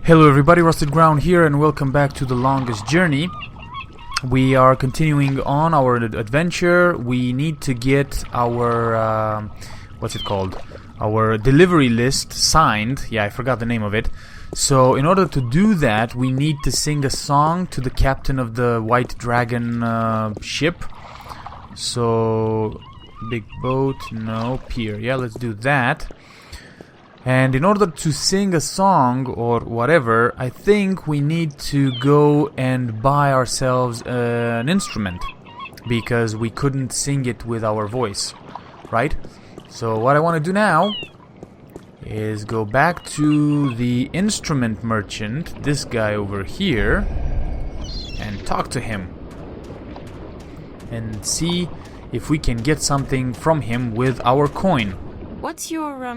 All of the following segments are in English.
Hello everybody, Rusted Ground here, and welcome back to The Longest Journey. We are continuing on our adventure. We need to get our, what's it called? Our delivery list signed. Yeah, I forgot the name of it. So in order to do that, we need to sing a song to the captain of the White Dragon ship. So, big boat, no, pier. Yeah, let's do that. And in order to sing a song or whatever, I think we need to go and buy ourselves an instrument, because we couldn't sing it with our voice, right? So what I want to do now is go back to the instrument merchant, this guy over here, and talk to him and see if we can get something from him with our coin. What's your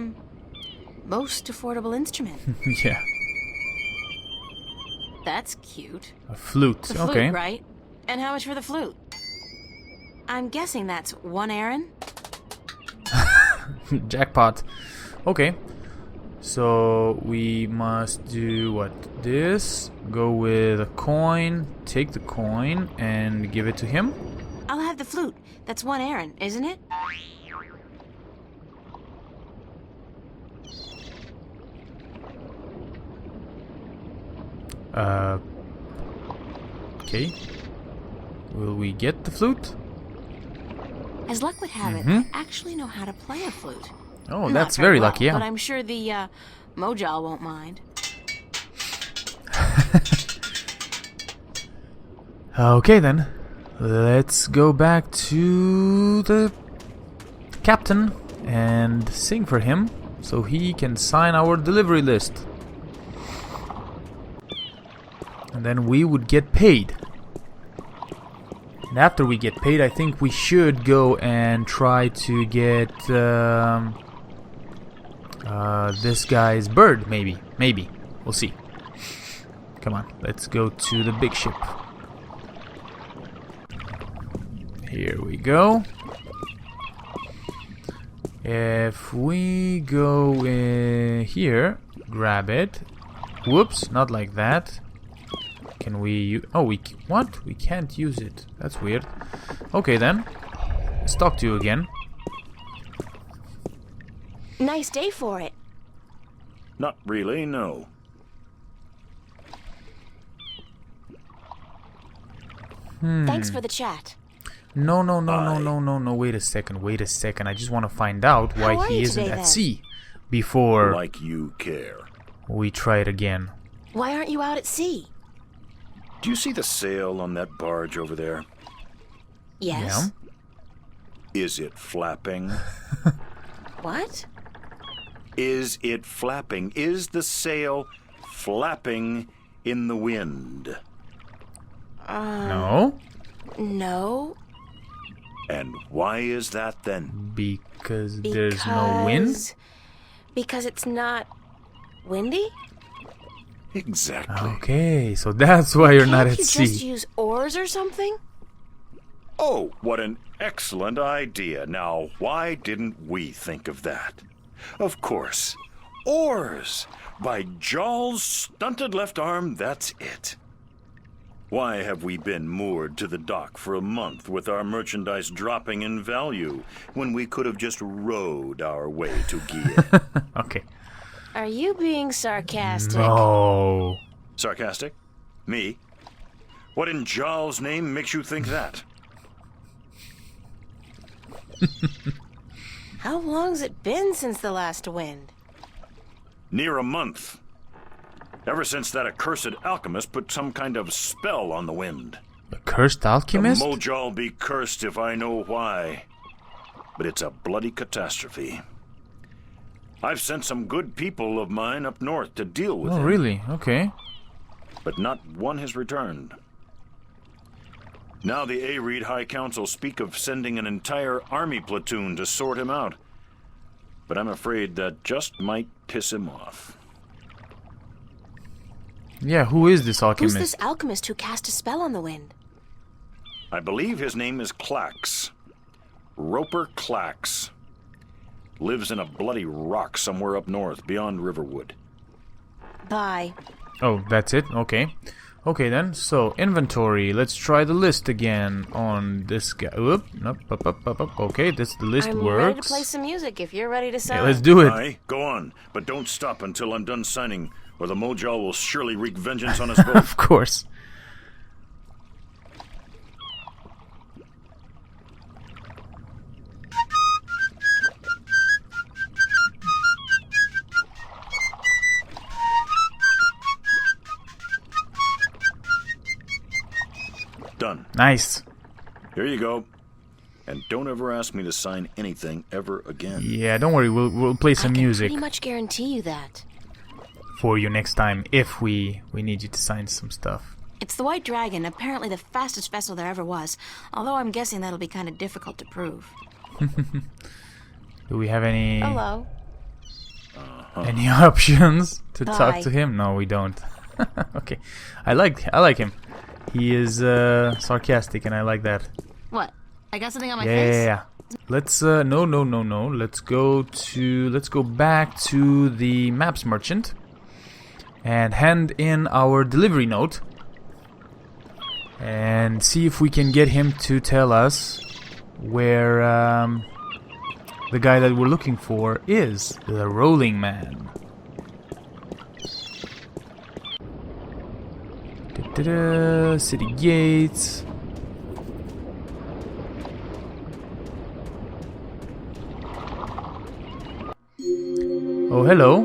most affordable instrument? Yeah. That's cute. A flute. The flute, Okay. right? And how much for the flute? I'm guessing that's 1 Aaron? Jackpot. Okay. So we must do what? This. Go with a coin. Take the coin and give it to him. I'll have the flute. That's 1 Aaron, isn't it? Okay. Will we get the flute? As luck would have it, I actually know how to play a flute. Oh, Not that's very well, lucky, yeah. But I'm sure the Mojal won't mind. Okay then. Let's go back to the captain and sing for him so he can sign our delivery list. And then we would get paid. And after we get paid, I think we should go and try to get this guy's bird, maybe. Maybe. We'll see. Come on, let's go to the big ship. Here we go. If we go here, grab it. Whoops, not like that. Can we... Oh, what? We can't use it. That's weird. Okay, then. Let's talk to you again. Nice day for it. Not really, no. Thanks for the chat. No. Wait a second. I just want to find out why How are he you isn't today, at then? sea before Like you care. we try it again. Why aren't you out at sea? Do you see the sail on that barge over there? Yes. Is it flapping? What? Is it flapping? Is the sail flapping in the wind? No? No. And why is that then? Because there's no wind? Because it's not windy? Exactly. Okay, so that's why you're not Can't at you sea. just use oars or something? Oh, what an excellent idea. Now, why didn't we think of that? Of course. Oars! By Jaw's stunted left arm, that's it. Why have we been moored to the dock for a month with our merchandise dropping in value when we could have just rowed our way to Guillen? Okay. Are you being sarcastic? No. Sarcastic? Me? What in Jaw's name makes you think that? How long's it been since the last wind? Near a month. Ever since that accursed alchemist put some kind of spell on the wind. A cursed alchemist? The Mojal be cursed if I know why. But it's a bloody catastrophe. I've sent some good people of mine up north to deal with Oh, him. really? Okay. But not one has returned. Now the Areed High Council speak of sending an entire army platoon to sort him out. But I'm afraid that just might piss him off. Yeah, who is this Who's alchemist? this alchemist who cast a spell on the wind? I believe his name is Clax. Roper Clax. Lives in a bloody rock somewhere up north, beyond Riverwood. Bye. Oh, that's it? Okay. Okay then, so inventory. Let's try the list again on this guy. Oop, nope, up. Okay, this the list I'm works. ready to play some music if you're ready to sign. Yeah, let's do it. Aye, go on, but don't stop until I'm done signing, or the Mojal will surely wreak vengeance on us both. Of course. Done. Nice. Here you go. And don't ever ask me to sign anything ever again. Yeah, don't worry. We'll play some music I can pretty much guarantee you that. for you next time if we need you to sign some stuff. It's the White Dragon, apparently the fastest vessel there ever was. Although I'm guessing that'll be kind of difficult to prove. Do we have any Hello. any options to talk Bye. to him? No, we don't. Okay, I like him. He is sarcastic, and I like that. What? I got something on my Yeah, face? yeah, yeah. Let's no. Let's go back to the maps merchant and hand in our delivery note and see if we can get him to tell us where the guy that we're looking for is, the Rolling Man. City gates. Oh, hello.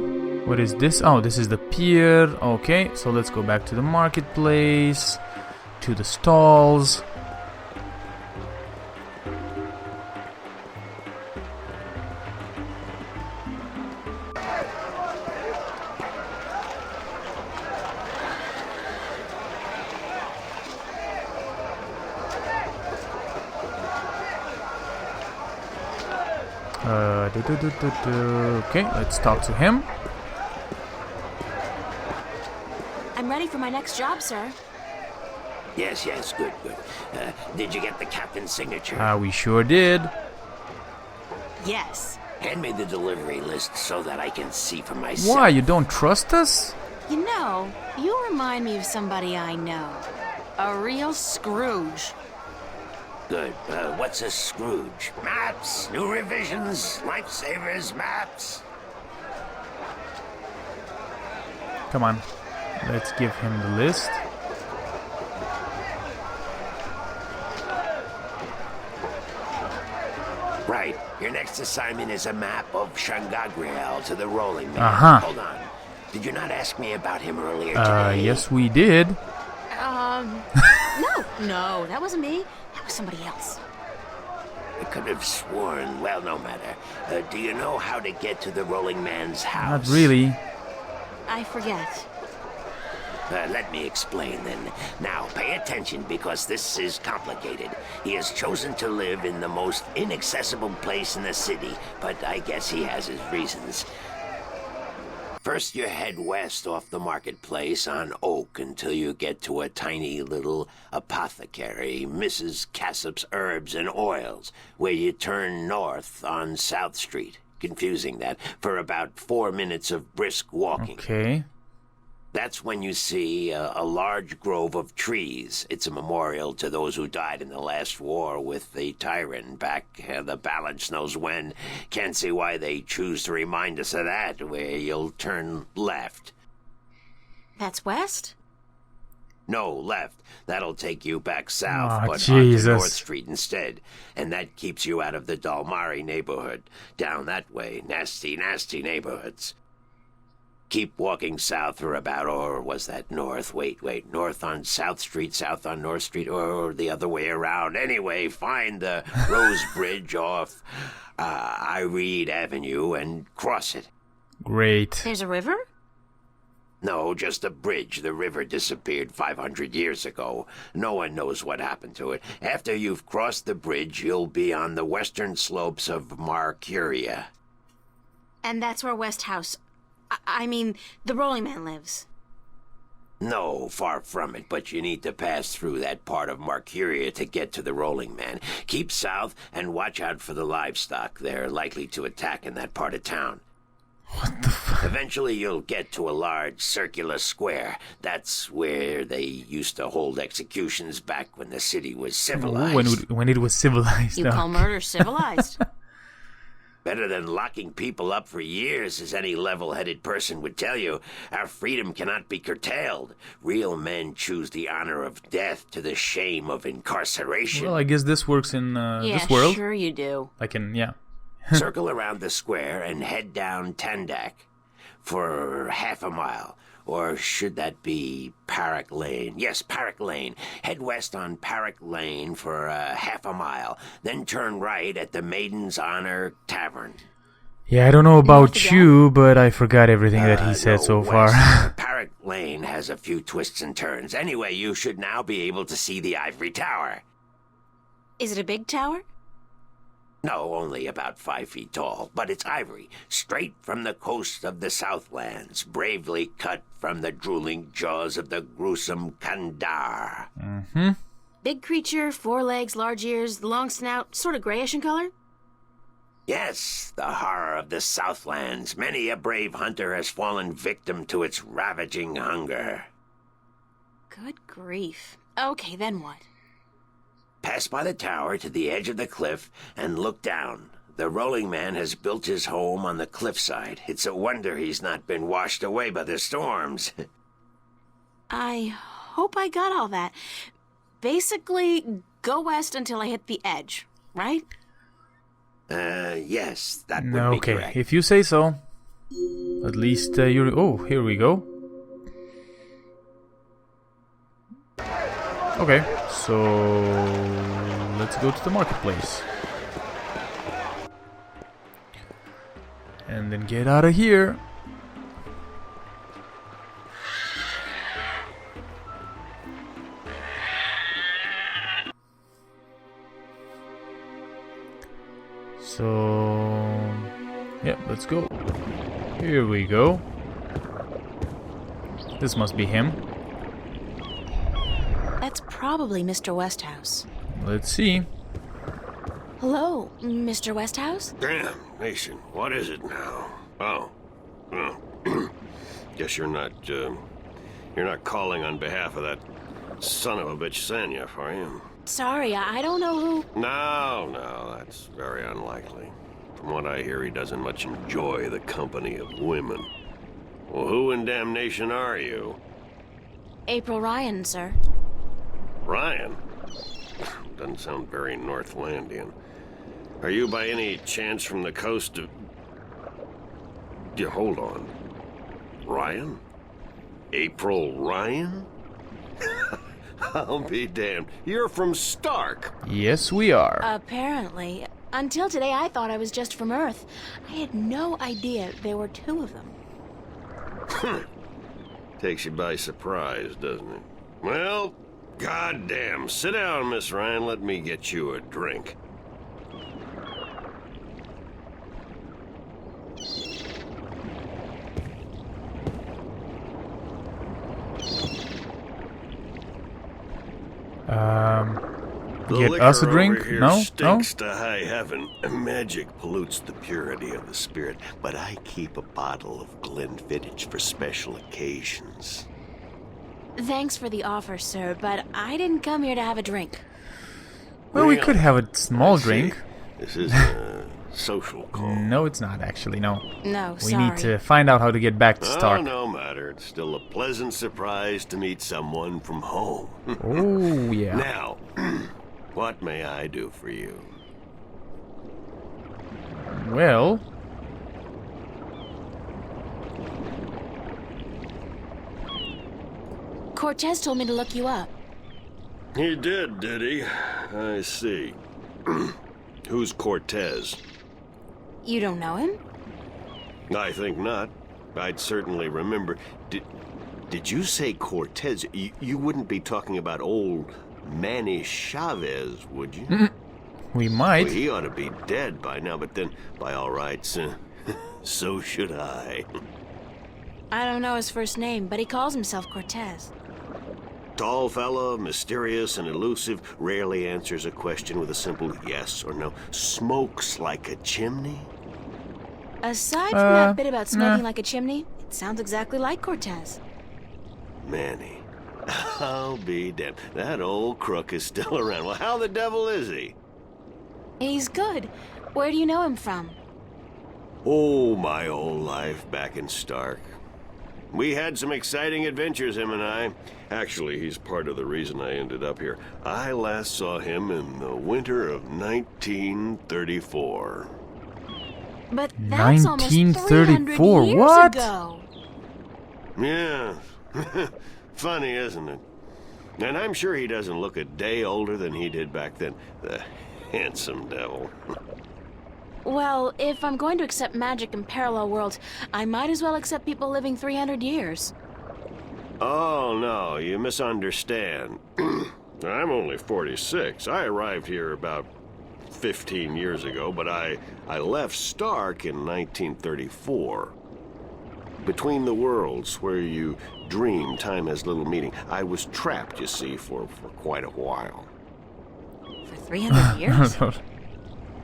What is this? Oh, this is the pier. Okay, so let's go back to the marketplace, to the stalls. Okay, let's talk to him. I'm ready for my next job, sir. Yes, good. Did you get the captain's signature? We sure did. Yes. Hand me the delivery list so that I can see for myself. Why, you don't trust us? You know, you remind me of somebody I know. A real Scrooge. Good. What's a Scrooge? Maps, new revisions, lifesavers, maps. Come on, let's give him the list. Right. Your next assignment is a map of Shangagriel to the Rolling Man. Uh-huh. Hold on. Did you not ask me about him earlier today? Yes we did. No, that wasn't me. That was somebody else. I could have sworn. Well, no matter. Do you know how to get to the Rolling Man's house? Not really. I forget. Let me explain then. Now, pay attention because this is complicated. He has chosen to live in the most inaccessible place in the city, but I guess he has his reasons. First, you head west off the marketplace on Oak until you get to a tiny little apothecary, Mrs. Cassop's Herbs and Oils, where you turn north on South Street. Confusing that, for about 4 minutes of brisk walking. Okay. That's when you see a large grove of trees. It's a memorial to those who died in the last war with the tyrant back the balance knows when. Can't see why they choose to remind us of that, where you'll turn left. That's west? No, left. That'll take you back south, Aw, but Jesus. onto North Street instead. And that keeps you out of the Dalmari neighborhood. Down that way, nasty neighborhoods. Keep walking south for about, or was that north? Wait, north on South Street, south on North Street, or the other way around. Anyway, find the Rose Bridge off Iread Avenue and cross it. Great. There's a river? No, just a bridge. The river disappeared 500 years ago. No one knows what happened to it. After you've crossed the bridge, you'll be on the western slopes of Marcuria. And that's where West House... I mean, the Rolling Man lives. No, far from it, but you need to pass through that part of Marcuria to get to the Rolling Man. Keep south and watch out for the livestock. They're likely to attack in that part of town. What the fuck? Eventually, you'll get to a large circular square. That's where they used to hold executions back when the city was civilized. When it was civilized. You call murder civilized? Better than locking people up for years, as any level-headed person would tell you. Our freedom cannot be curtailed. Real men choose the honor of death to the shame of incarceration. Well, I guess this works in Yeah, this world. sure you do. Yeah. Circle around the square and head down Tandak for half a mile. Or should that be Parak Lane? Yes, Parak Lane. Head west on Parak Lane for half a mile. Then turn right at the Maiden's Honor Tavern. Yeah, I don't know about again? you, but I forgot everything that he said No, so west. far. Parak Lane has a few twists and turns. Anyway, you should now be able to see the Ivory Tower. Is it a big tower? No, only about 5 feet tall, but it's ivory, straight from the coast of the Southlands, bravely cut from the drooling jaws of the gruesome Kandar. Mm-hmm. Big creature, 4 legs, large ears, long snout, sort of grayish in color? Yes, the horror of the Southlands. Many a brave hunter has fallen victim to its ravaging hunger. Good grief. Okay, then what? Pass by the tower to the edge of the cliff and look down. The rolling man has built his home on the cliffside. It's a wonder he's not been washed away by the storms. I hope I got all that. Basically, go west until I hit the edge, right? Yes, that would be Okay, correct. if you say so. At least you're... Oh, here we go. Okay, so let's go to the marketplace. And then get out of here. So, yeah, let's go. Here we go. This must be him. That's probably Mr. Westhouse. Let's see. Hello, Mr. Westhouse? Damn, Nation, what is it now? Oh. Guess you're not calling on behalf of that son of a bitch Sanya, are you? Sorry, I don't know who... No, that's very unlikely. From what I hear, he doesn't much enjoy the company of women. Well, who in damnation are you? April Ryan, sir. Ryan? Doesn't sound very Northlandian. Are you by any chance from the coast of... Yeah, hold on. Ryan? April Ryan? I'll be damned. You're from Stark. Yes, we are. Apparently. Until today, I thought I was just from Earth. I had no idea there were 2 of them. Takes you by surprise, doesn't it? Well, goddamn. Sit down, Miss Ryan. Let me get you a drink. Get us a liquor drink? over here No? stinks to high heaven. Magic pollutes the purity of the spirit, but I keep a bottle of Glenfiddich for special occasions. Thanks for the offer, sir, but I didn't come here to have a drink. Well, we Really? could have a small See, drink. This is a social call. No, it's not actually, no. No, We sorry. need to find out how to get back to Oh, Stark. no matter. It's still a pleasant surprise to meet someone from home. Oh, yeah. Now, what may I do for you? Well, Cortez told me to look you up. He did he? I see. Who's Cortez? You don't know him? I think not. I'd certainly remember. Did you say Cortez? You wouldn't be talking about old Manny Chavez, would you? we might. Well, he ought to be dead by now, but then, by all rights, so should I. I don't know his first name, but he calls himself Cortez. Tall fella, mysterious and elusive, rarely answers a question with a simple yes or no. Smokes like a chimney. Aside from that bit about smoking like a chimney, it sounds exactly like Cortez. Manny. I'll be damned. That old crook is still around. Well, how the devil is he? He's good. Where do you know him from? Oh, my old life back in Stark. We had some exciting adventures, him and I. Actually, he's part of the reason I ended up here. I last saw him in the winter of 1934. But that's almost 1934. 300 years What? ago. Yeah. Funny, isn't it? And I'm sure he doesn't look a day older than he did back then. The handsome devil. Well, if I'm going to accept magic in parallel worlds, I might as well accept people living 300 years. Oh, no, you misunderstand. I'm only 46. I arrived here about 15 years ago, but I left Stark in 1934. Between the worlds, where you dream time has little meaning, I was trapped, you see, for quite a while. For 300 years?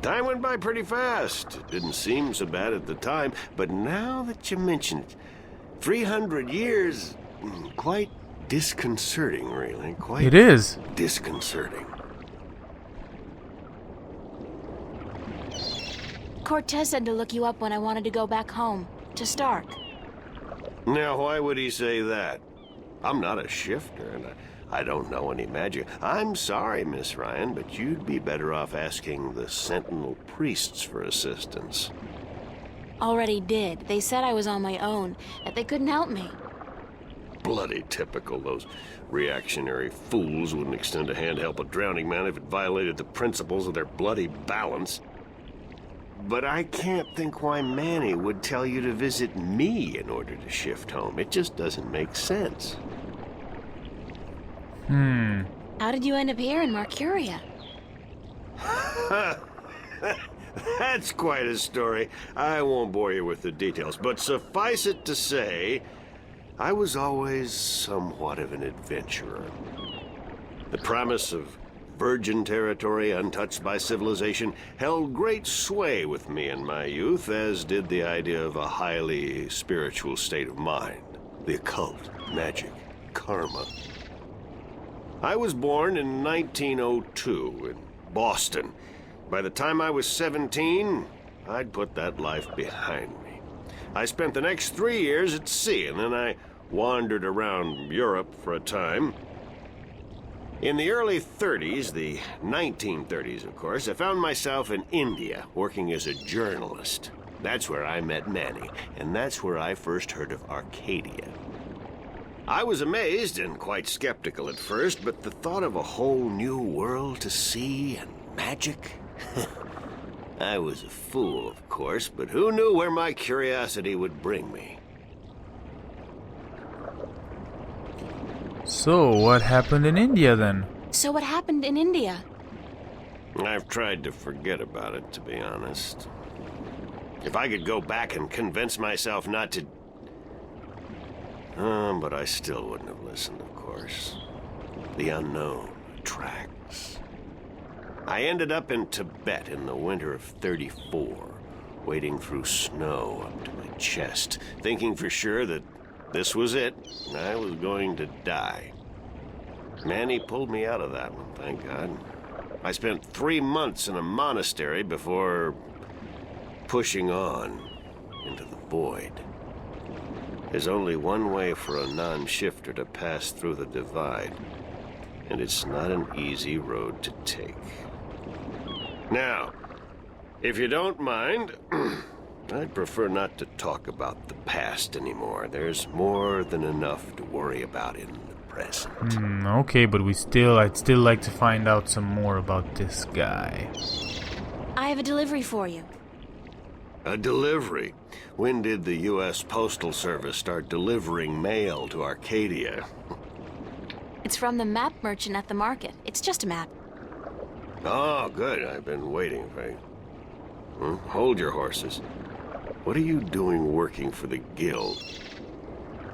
Time went by pretty fast. It didn't seem so bad at the time, but now that you mention it, 300 years, quite disconcerting, really. Quite It is. disconcerting. Cortez said to look you up when I wanted to go back home, to Stark. Now, why would he say that? I'm not a shifter, and I don't know any magic. I'm sorry, Miss Ryan, but you'd be better off asking the Sentinel priests for assistance. Already did. They said I was on my own, that they couldn't help me. Bloody typical. Those reactionary fools wouldn't extend a hand to help a drowning man if it violated the principles of their bloody balance. But I can't think why Manny would tell you to visit me in order to shift home. It just doesn't make sense. How did you end up here in Mercuria? That's quite a story. I won't bore you with the details, but suffice it to say, I was always somewhat of an adventurer. The promise of virgin territory untouched by civilization held great sway with me in my youth, as did the idea of a highly spiritual state of mind. The occult, magic, karma. I was born in 1902 in Boston. By the time I was 17, I'd put that life behind me. I spent the next 3 years at sea, and then I wandered around Europe for a time. In the early 30s, the 1930s, of course, I found myself in India working as a journalist. That's where I met Manny, and that's where I first heard of Arcadia. I was amazed and quite skeptical at first, but the thought of a whole new world to see and magic? I was a fool, of course, but who knew where my curiosity would bring me? So, what happened in India then? So what happened in India? I've tried to forget about it, to be honest. If I could go back and convince myself not to... but I still wouldn't have listened, of course. The unknown attracts. I ended up in Tibet in the winter of 34, wading through snow up to my chest, thinking for sure that this was it, and I was going to die. Manny pulled me out of that one, thank God. I spent 3 months in a monastery before pushing on into the void. There's only one way for a non-shifter to pass through the divide, and it's not an easy road to take. Now, if you don't mind, I'd prefer not to talk about the past anymore. There's more than enough to worry about in the present. Okay, but I'd still like to find out some more about this guy. I have a delivery for you. A delivery? When did the U.S. Postal Service start delivering mail to Arcadia? It's from the map merchant at the market. It's just a map. Oh, good. I've been waiting for you. Hold your horses. What are you doing working for the Guild?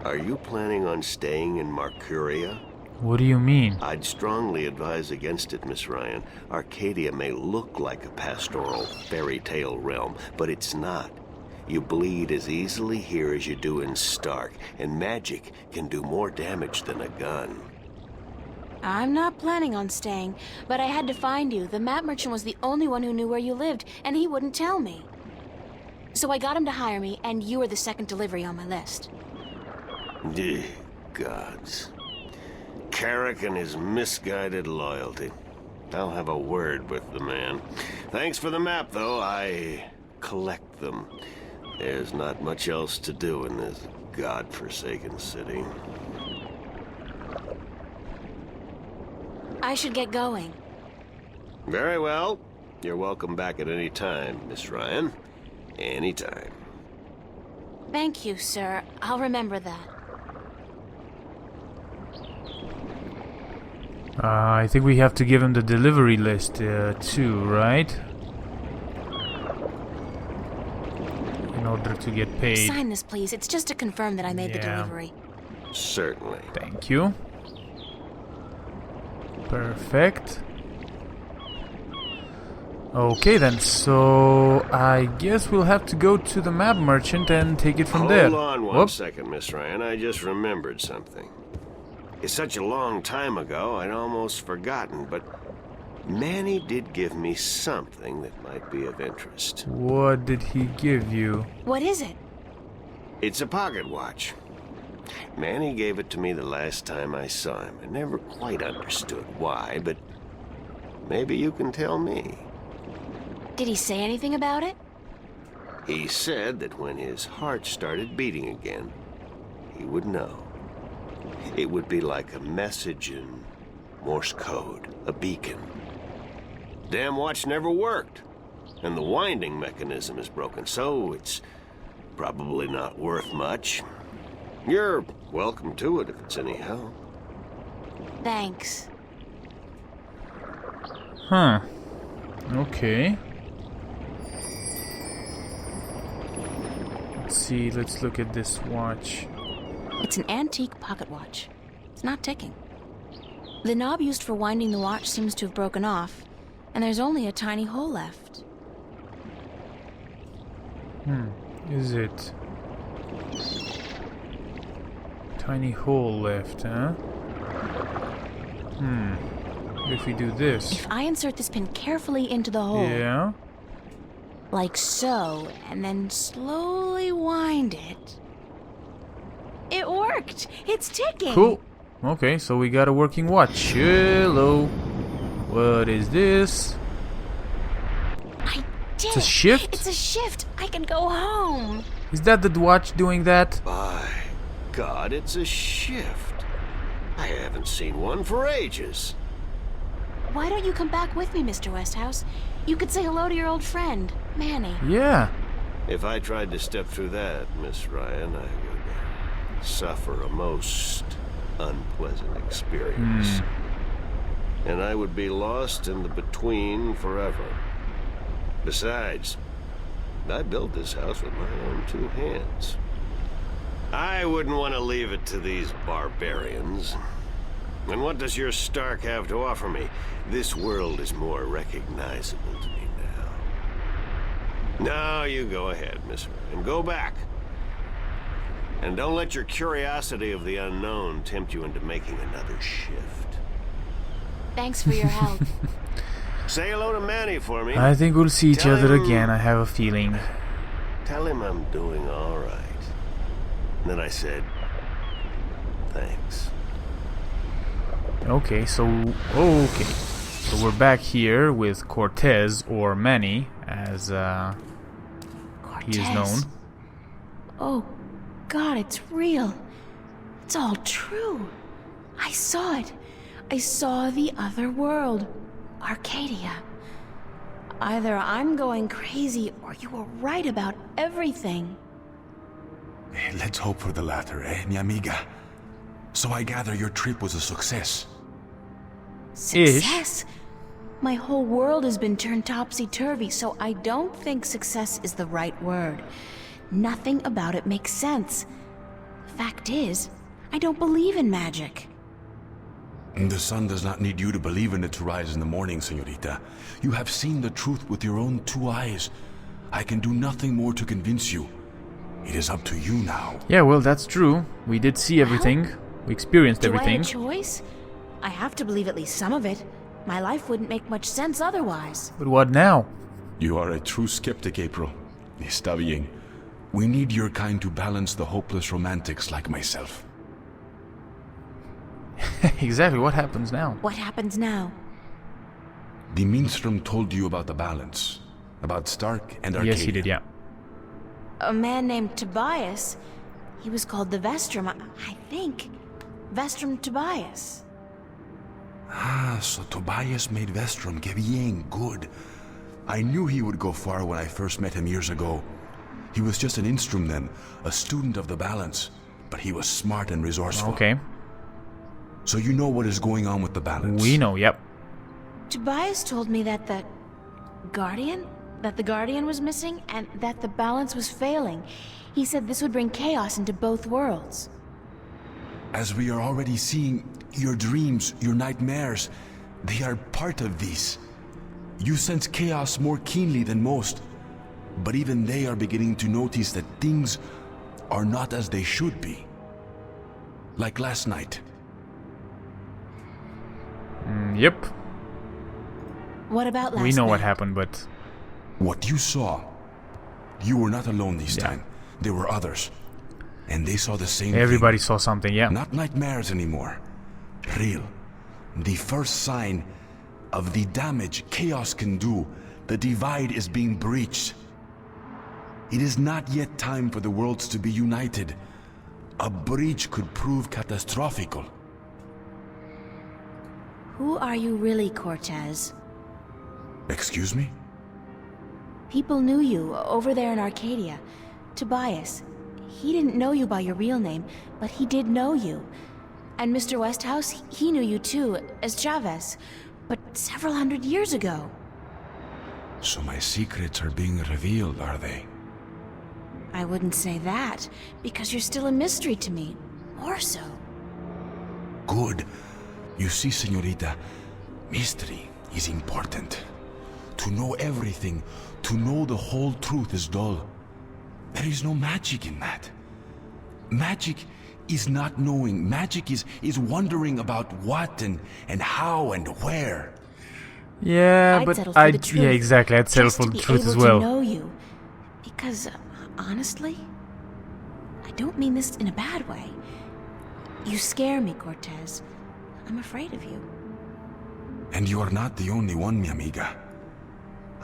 Are you planning on staying in Mercuria? What do you mean? I'd strongly advise against it, Miss Ryan. Arcadia may look like a pastoral fairy tale realm, but it's not. You bleed as easily here as you do in Stark, and magic can do more damage than a gun. I'm not planning on staying, but I had to find you. The map merchant was the only one who knew where you lived, and he wouldn't tell me. So I got him to hire me, and you were the second delivery on my list. Gods. Carrick and his misguided loyalty. I'll have a word with the man. Thanks for the map, though. I collect them. There's not much else to do in this godforsaken city. I should get going. Very well. You're welcome back at any time, Miss Ryan. Anytime. Thank you, sir. I'll remember that. I think we have to give him the delivery list too, right? In order to get paid. Sign this, please. It's just to confirm that I made the delivery. Certainly. Thank you. Perfect. Okay then, so I guess we'll have to go to the map merchant and take it from there. Hold on one Whoop. second, Miss Ryan. I just remembered something. It's such a long time ago, I'd almost forgotten, but Manny did give me something that might be of interest. What did he give you? What is it? It's a pocket watch. Manny gave it to me the last time I saw him. I never quite understood why, but maybe you can tell me. Did he say anything about it? He said that when his heart started beating again, he would know. It would be like a message in Morse code, a beacon. Damn watch never worked, and the winding mechanism is broken, so it's probably not worth much. You're welcome to it if it's any help. Thanks. Huh. Okay. Let's see, let's look at this watch. It's an antique pocket watch. It's not ticking. The knob used for winding the watch seems to have broken off, and there's only a tiny hole left. Is it? Tiny hole left, huh? If we do this. If I insert this pin carefully into the hole, Yeah. like so, and then slowly wind it. It worked! It's ticking! Cool. Okay, so we got a working watch. Hello. What is this? I did It's a it. shift? It's a shift! I can go home! Is that the watch doing that? By God, it's a shift. I haven't seen one for ages. Why don't you come back with me, Mr. Westhouse? You could say hello to your old friend, Manny. Yeah. If I tried to step through that, Miss Ryan, I would suffer a most unpleasant experience. And I would be lost in the between forever. Besides, I built this house with my own two hands. I wouldn't want to leave it to these barbarians. And what does your Stark have to offer me? This world is more recognizable to me now. Now you go ahead, Miss Ryan. Go back. And don't let your curiosity of the unknown tempt you into making another shift. Thanks for your help. Say hello to Manny for me. I think we'll see each Tell other him- again, I have a feeling. Tell him I'm doing all right. And then I said, thanks. Okay, so we're back here with Cortez, or Manny, as he is known. Oh, God, it's real. It's all true. I saw it. I saw the other world. Arcadia. Either I'm going crazy, or you were right about everything. Let's hope for the latter, mi amiga? So I gather your trip was a success. Success? My whole world has been turned topsy-turvy, so I don't think success is the right word. Nothing about it makes sense. Fact is, I don't believe in magic. The sun does not need you to believe in it to rise in the morning, señorita. You have seen the truth with your own two eyes. I can do nothing more to convince you. It is up to you now. Yeah, well, that's true. We did see everything. We experienced Do everything. I have a choice? I have to believe at least some of it. My life wouldn't make much sense otherwise. But what now? You are a true skeptic, April. Está bien. We need your kind to balance the hopeless romantics like myself. Exactly, what happens now? What happens now? The minstrel told you about the balance. About Stark and Arcadia. Yes, he did, yeah. A man named Tobias. He was called the Vestrum, I think. Vestrum Tobias. Ah, so Tobias made Vestrum. Que bien, good. I knew he would go far when I first met him years ago. He was just an instrument then, a student of the balance. But he was smart and resourceful. Okay. So you know what is going on with the balance? We know, yep. Tobias told me that the Guardian was missing and that the balance was failing. He said this would bring chaos into both worlds. As we are already seeing, your dreams, your nightmares, they are part of these. You sense chaos more keenly than most, but even they are beginning to notice that things are not as they should be. Like last night. Yep. What about last We know night? what happened, but... What you saw, you were not alone this time. There were others. And they saw the same Everybody thing. saw something, yeah. Not nightmares anymore. Real. The first sign of the damage chaos can do. The divide is being breached. It is not yet time for the worlds to be united. A breach could prove catastrophical. Who are you really, Cortez? Excuse me? People knew you over there in Arcadia. Tobias. He didn't know you by your real name, but he did know you. And Mr. Westhouse, he knew you too, as Chavez, but several hundred years ago. So my secrets are being revealed, are they? I wouldn't say that, because you're still a mystery to me. More so. Good. You see, señorita, mystery is important. To know everything, to know the whole truth is dull. There is no magic in that. Magic is not knowing. Magic is wondering about what and how and where. Yeah, I'd but settle for the truth, yeah, exactly. I'd settle just for to the be truth able as to well. know you. Because, honestly, I don't mean this in a bad way. You scare me, Cortez. I'm afraid of you. And you are not the only one, mi amiga.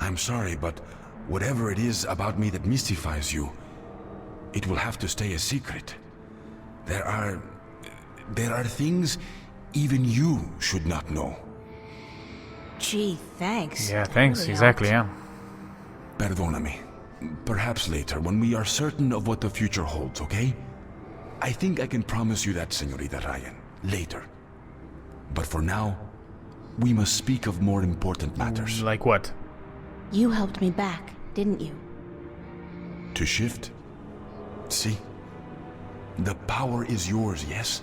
I'm sorry, but whatever it is about me that mystifies you, it will have to stay a secret. There are things even you should not know. Gee, thanks. Yeah, thanks. Really Exactly, helped. yeah. Perdóname. Perhaps later, when we are certain of what the future holds, okay? I think I can promise you that, Señorita Ryan. Later. But for now, we must speak of more important matters. Like what? You helped me back, didn't you? To shift? See? The power is yours, yes?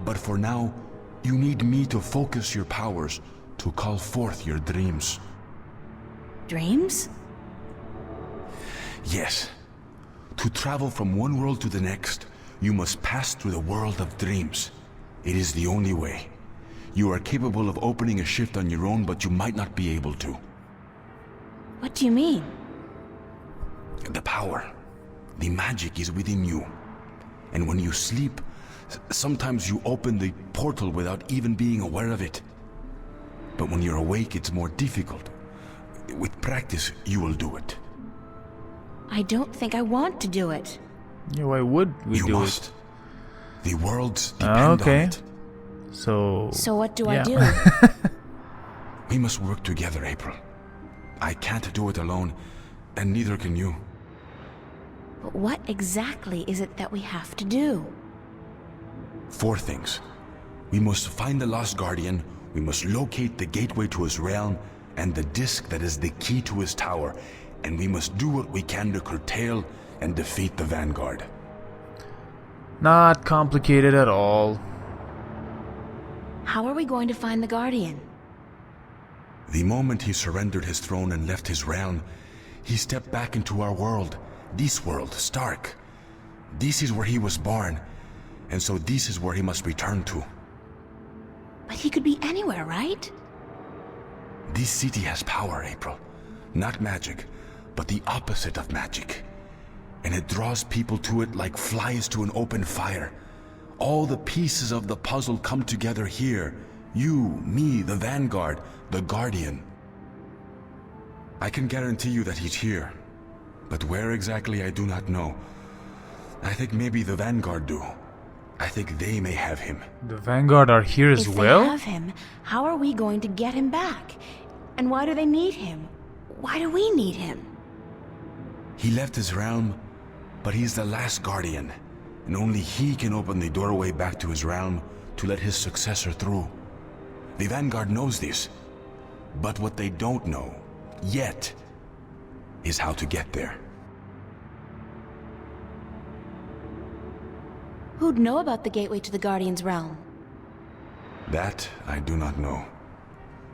But for now, you need me to focus your powers to call forth your dreams. Dreams? Yes. To travel from one world to the next, you must pass through the world of dreams. It is the only way. You are capable of opening a shift on your own, but you might not be able to. What do you mean? The power, the magic is within you. And when you sleep, sometimes you open the portal without even being aware of it. But when you're awake, it's more difficult. With practice, you will do it. I don't think I want to do it. Yeah, why would we You do must. it? The worlds depend okay. on it. So what do I yeah. do? We must work together, April. I can't do it alone, and neither can you. But what exactly is it that we have to do? 4 things. We must find the lost guardian, we must locate the gateway to his realm, and the disc that is the key to his tower, and we must do what we can to curtail and defeat the Vanguard. Not complicated at all. How are we going to find the Guardian? The moment he surrendered his throne and left his realm, he stepped back into our world, this world, Stark, This is where he was born, and so this is where he must return to. But he could be anywhere, right? This city has power, April. Not magic, but the opposite of magic. And it draws people to it like flies to an open fire. All the pieces of the puzzle come together here. You, me, the Vanguard, the Guardian. I can guarantee you that he's here. But where exactly, I do not know. I think maybe the Vanguard do. I think they may have him. The Vanguard are here as If well? they have him, how are we going to get him back? And why do they need him? Why do we need him? He left his realm, but he's the last Guardian. And only he can open the doorway back to his realm to let his successor through. The Vanguard knows this. But what they don't know, yet, is how to get there. Who'd know about the gateway to the Guardian's realm? That I do not know.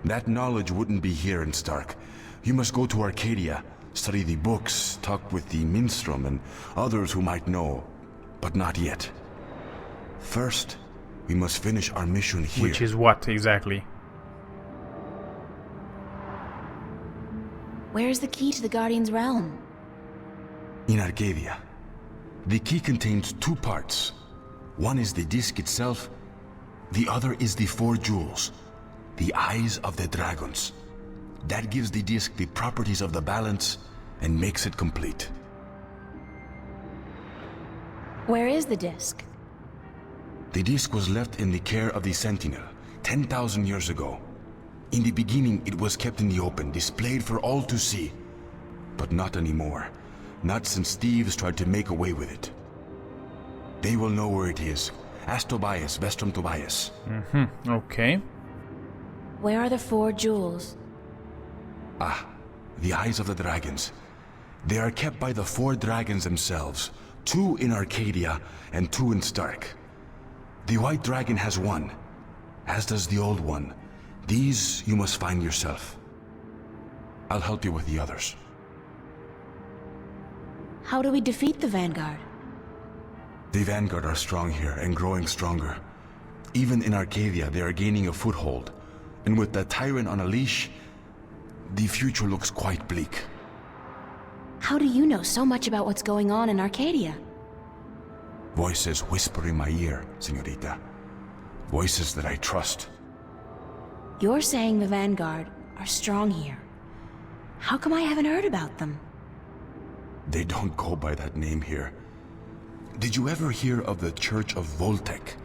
That knowledge wouldn't be here in Stark. You must go to Arcadia, study the books, talk with the Minstrom and others who might know, but not yet. First, we must finish our mission here. Which is what, exactly? Where's the key to the Guardian's realm? In Arcadia. The key contains two parts. One is the disc itself, the other is the 4 jewels, the eyes of the dragons. That gives the disc the properties of the balance and makes it complete. Where is the disc? The disc was left in the care of the Sentinel 10,000 years ago. In the beginning, it was kept in the open, displayed for all to see. But not anymore. Not since thieves tried to make away with it. They will know where it is. Ask Tobias, Vestrum Tobias. Okay. Where are the 4 jewels? Ah, the eyes of the dragons. They are kept by the 4 dragons themselves. 2 in Arcadia and 2 in Stark. The white dragon has 1, as does the old one. These you must find yourself. I'll help you with the others. How do we defeat the Vanguard? The Vanguard are strong here and growing stronger. Even in Arcadia, they are gaining a foothold. And with the tyrant on a leash, the future looks quite bleak. How do you know so much about what's going on in Arcadia? Voices whisper in my ear, señorita. Voices that I trust. You're saying the Vanguard are strong here. How come I haven't heard about them? They don't go by that name here. Did you ever hear of the Church of Voltec?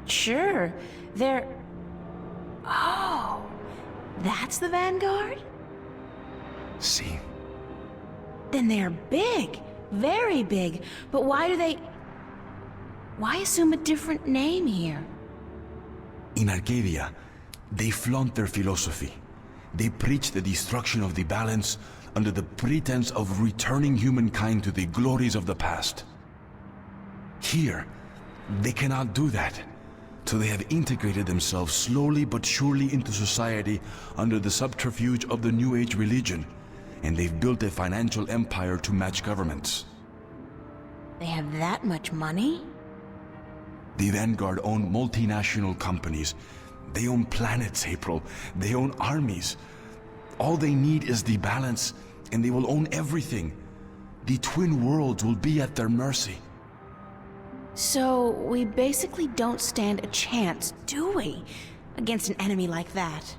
Sure, they're... Oh, that's the Vanguard? See? Then they're big, very big. But why do they... Why assume a different name here? In Arcadia, they flaunt their philosophy. They preach the destruction of the balance under the pretense of returning humankind to the glories of the past. Here, they cannot do that. So they have integrated themselves slowly but surely into society under the subterfuge of the New Age religion. And they've built a financial empire to match governments. They have that much money? The Vanguard own multinational companies. They own planets, April. They own armies. All they need is the balance, and they will own everything. The twin worlds will be at their mercy. So, we basically don't stand a chance, do we? Against an enemy like that.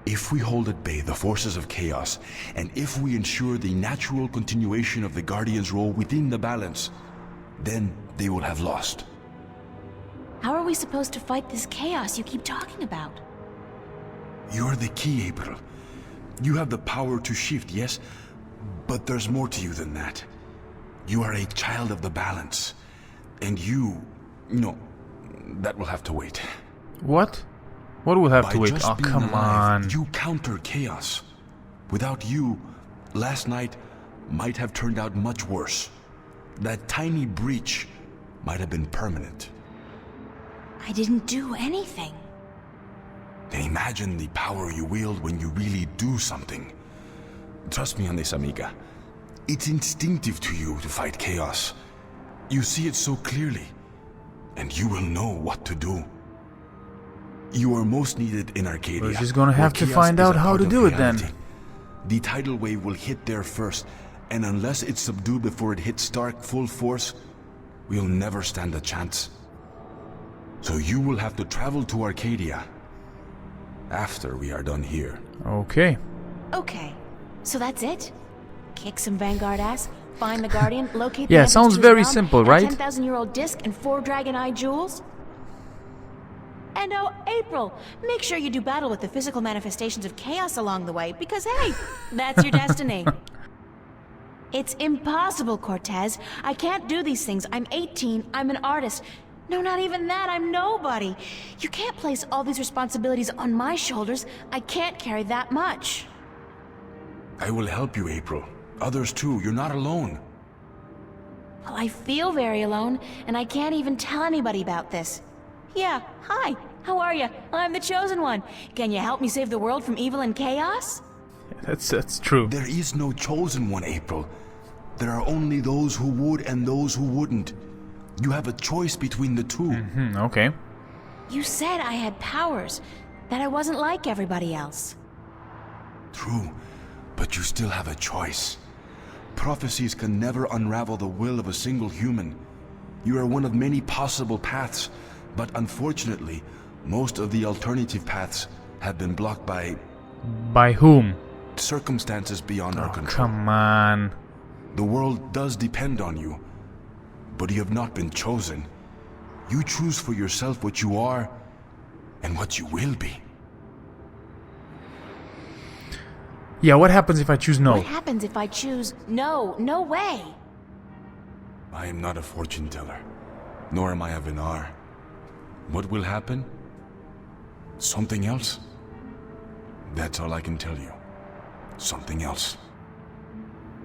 If we hold at bay the forces of chaos, and if we ensure the natural continuation of the Guardian's role within the balance, then they will have lost. How are we supposed to fight this chaos you keep talking about? You're the key, April. You have the power to shift, yes? But there's more to you than that. You are a child of the balance. And you... No, that will have to wait. What? What will have By to wait? just Oh, being come alive, on. you counter chaos. Without you, last night might have turned out much worse. That tiny breach might have been permanent. I didn't do anything. Then imagine the power you wield when you really do something. Trust me on this, amiga. It's instinctive to you to fight chaos. You see it so clearly, and you will know what to do. You are most needed in Arcadia. We're just gonna where have to chaos find is out a how part to of do it then. reality. The tidal wave will hit there first, and unless it's subdued before it hits Stark full force, we'll never stand a chance. So you will have to travel to Arcadia after we are done here. Okay. Okay, so that's it? Kick some Vanguard ass, find the Guardian, locate Yeah, the sounds entrance to his very realm, simple, and right? a 10,000-year-old disc and 4 Dragon Eye jewels? And oh, April, make sure you do battle with the physical manifestations of chaos along the way, because hey, that's your destiny. It's impossible, Cortez. I can't do these things. I'm 18, I'm an artist. No, not even that, I'm nobody. You can't place all these responsibilities on my shoulders. I can't carry that much. I will help you, April. Others too. You're not alone. Well, I feel very alone, and I can't even tell anybody about this. Yeah, hi, how are you? I'm the Chosen One. Can you help me save the world from evil and chaos? That's true. There is no chosen one, April. There are only those who would and those who wouldn't. You have a choice between the two. Okay. You said I had powers, that I wasn't like everybody else. True, but you still have a choice. Prophecies can never unravel the will of a single human. You are one of many possible paths, but unfortunately, most of the alternative paths have been blocked by By whom? circumstances beyond our Oh, control. come on. The world does depend on you, but you have not been chosen. You choose for yourself what you are and what you will be. Yeah, what happens if I choose no? What happens if I choose no? No way. I am not a fortune teller, nor am I a Vinar. What will happen? Something else. That's all I can tell you. Something else.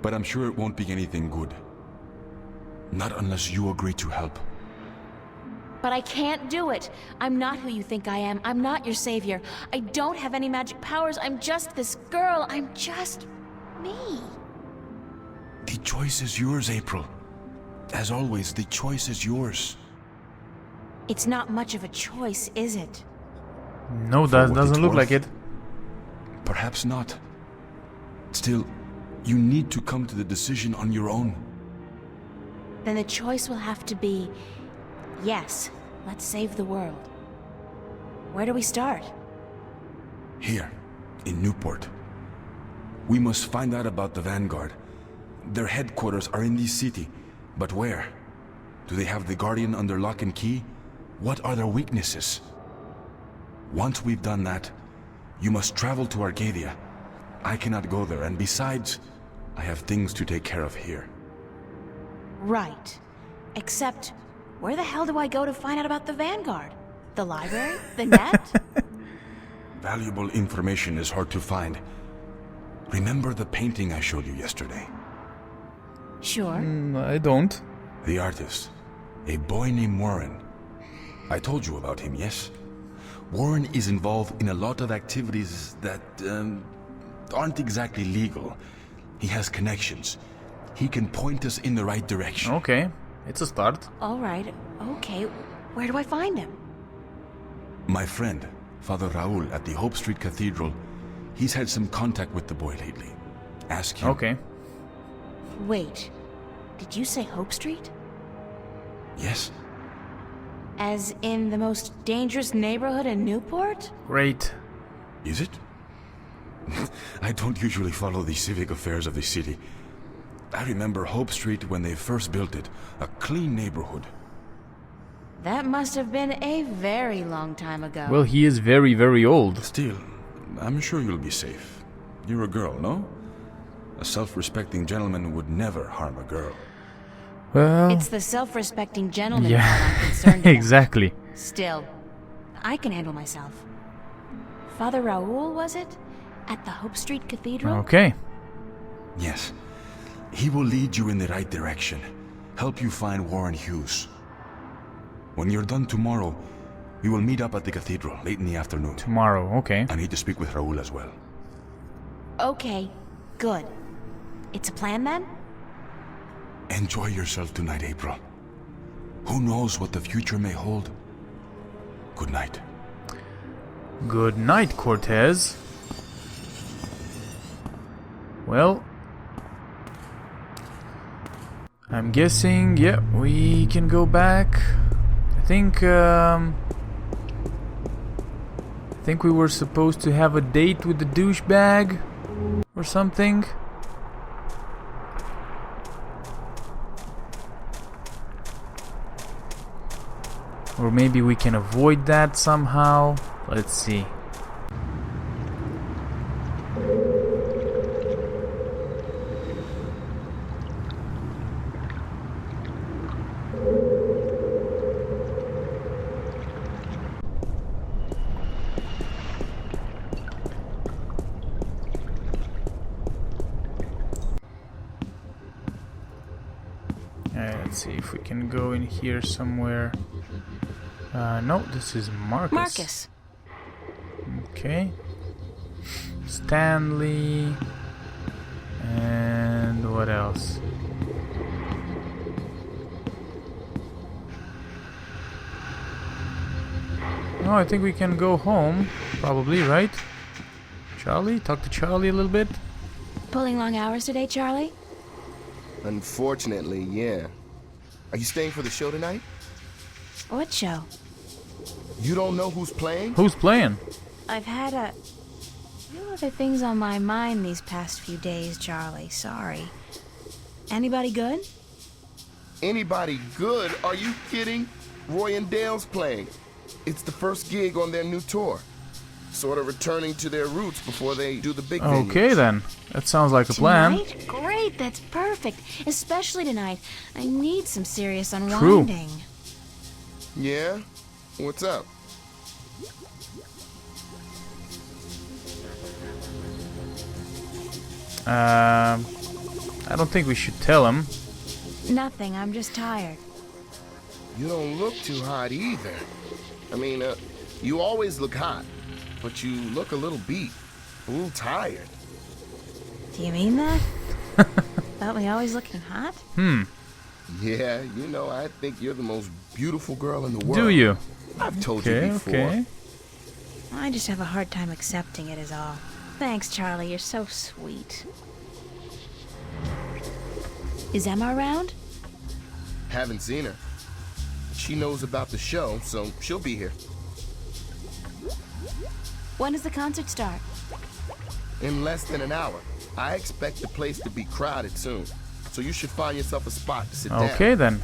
But I'm sure it won't be anything good. Not unless you agree to help. But I can't do it. I'm not who you think I am. I'm not your savior. I don't have any magic powers. I'm just this girl. I'm just me. The choice is yours, April. As always, the choice is yours. It's not much of a choice, is it? No, For that what doesn't it's look worth. like it. Perhaps not. Still, you need to come to the decision on your own. Then the choice will have to be, yes, let's save the world. Where do we start? Here, in Newport. We must find out about the Vanguard. Their headquarters are in this city, but where? Do they have the Guardian under lock and key? What are their weaknesses? Once we've done that, you must travel to Arcadia. I cannot go there, and besides, I have things to take care of here. Right. Except, where the hell do I go to find out about the Vanguard? The library? The net? Valuable information is hard to find. Remember the painting I showed you yesterday? Sure. I don't. The artist, a boy named Warren. I told you about him, yes? Warren is involved in a lot of activities that aren't exactly legal. He has connections. He can point us in the right direction. Okay, it's a start. All right. Okay. Where do I find him? My friend, Father Raul at the Hope Street Cathedral, he's had some contact with the boy lately. Ask him. Okay. Wait. Did you say Hope Street? Yes? As in the most dangerous neighborhood in Newport? Great. Is it? I don't usually follow the civic affairs of the city. I remember Hope Street when they first built it. A clean neighborhood. That must have been a very long time ago. Well, he is very, very old. Still, I'm sure you'll be safe. You're a girl, no? A self-respecting gentleman would never harm a girl. Well, It's the self-respecting gentleman yeah, part I'm concerned about. exactly. Still, I can handle myself. Father Raul, was it? At the Hope Street Cathedral? Okay. Yes. He will lead you in the right direction. Help you find Warren Hughes. When you're done tomorrow, we will meet up at the cathedral late in the afternoon. Tomorrow, okay. I need to speak with Raul as well. Okay, good. It's a plan then? Enjoy yourself tonight, April. Who knows what the future may hold? Good night. Good night, Cortez. Well, I'm guessing, yeah, we can go back. I think we were supposed to have a date with the douchebag or something. Or maybe we can avoid that somehow. Let's see. Let's see if we can go in here somewhere. No, this is Marcus. Marcus. Okay. Stanley. And what else? Oh, I think we can go home. Probably, right? Charlie? Talk to Charlie a little bit. Pulling long hours today, Charlie? Unfortunately, yeah. Are you staying for the show tonight? What show? You don't know who's playing? Who's playing? I've had a few other things on my mind these past few days, Charlie. Sorry. Anybody good? Anybody good? Are you kidding? Roy and Dale's playing. It's the first gig on their new tour. Sort of returning to their roots before they do the big venues. Okay then. That sounds like a plan. Tonight? Great, that's perfect. Especially tonight. I need some serious unwinding. Yeah? What's up? I don't think we should tell him. Nothing, I'm just tired. You don't look too hot either. I mean, you always look hot, but you look a little beat, a little tired. Do you mean that? About me always looking hot? Yeah, you know, I think you're the most beautiful girl in the world. Do you? I've told you Okay, before. okay. I just have a hard time accepting it is all. Thanks, Charlie, you're so sweet. Is Emma around? Haven't seen her. She knows about the show, so she'll be here. When does the concert start? In less than an hour. I expect the place to be crowded soon, so you should find yourself a spot to sit down. Okay then.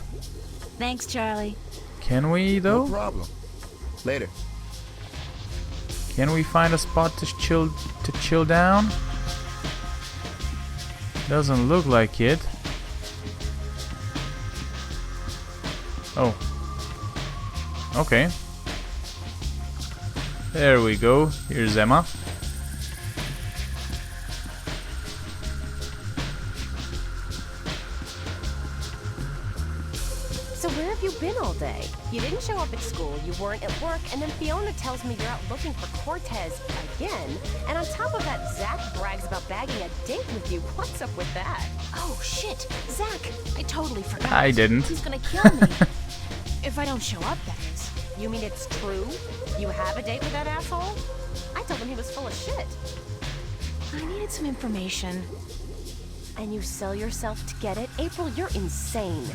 Thanks, Charlie. Can we No though? problem. Later. Can we find a spot to chill down? Doesn't look like it. Oh. Okay. There we go. Here's Emma. So where have you been all day? You didn't show up at school, you weren't at work, and then Fiona tells me you're out looking for Cortez again. And on top of that, Zach brags about bagging a date with you. What's up with that? Oh, shit. Zach, I totally forgot. I didn't. He's gonna kill me. If I don't show up, that is. You mean it's true? You have a date with that asshole? I told him he was full of shit. I needed some information. And you sell yourself to get it? April, you're insane.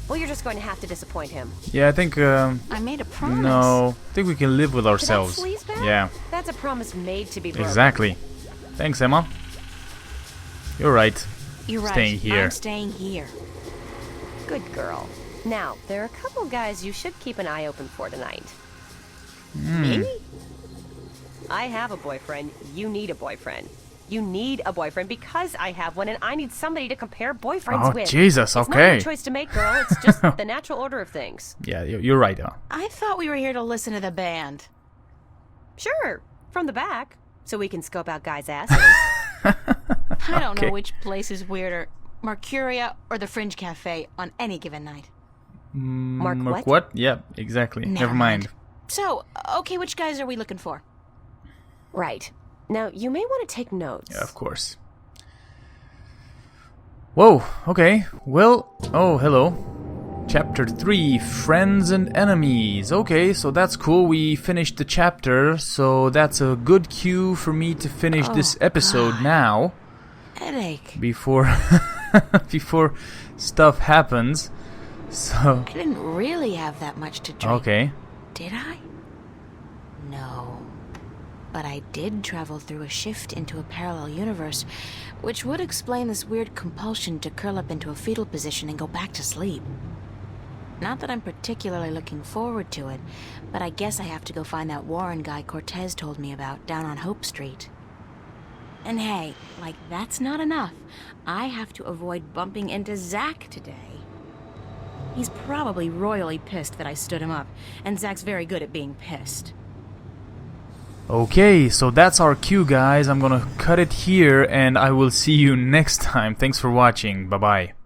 Well, you're just going to have to disappoint him. Yeah, I think I made a promise. no. I think we can live with To that ourselves. sleazebag? Yeah. That's a promise made to be broken. Exactly. Thanks, Emma. You're right. You're right. Staying here. I'm staying here. Good girl. Now, there are a couple guys you should keep an eye open for tonight. Me? I have a boyfriend. You need a boyfriend. You need a boyfriend because I have one, and I need somebody to compare boyfriends Oh, with. Jesus, It's not okay. your choice to make, girl. It's just the natural order of things. Yeah, you're right, Emma. I thought we were here to listen to the band. Sure, from the back, so we can scope out guys' asses. I don't Okay. know which place is weirder, Mercuria or the Fringe Cafe on any given night. Mark what? What? Yeah, exactly. Never mind. So, okay, which guys are we looking for? Right. Now, you may want to take notes. Yeah, of course. Whoa, okay. Well, oh, hello. Chapter 3, Friends and Enemies. Okay, so that's cool. We finished the chapter, so that's a good cue for me to finish this episode now. Headache. Before before stuff happens. So I didn't really have that much to drink. okay. Did I? No. But I did travel through a shift into a parallel universe, which would explain this weird compulsion to curl up into a fetal position and go back to sleep. Not that I'm particularly looking forward to it, but I guess I have to go find that Warren guy Cortez told me about down on Hope Street. And hey, like that's not enough. I have to avoid bumping into Zack today. He's probably royally pissed that I stood him up, and Zack's very good at being pissed. Okay, so that's our cue, guys. I'm gonna cut it here, and I will see you next time. Thanks for watching. Bye-bye.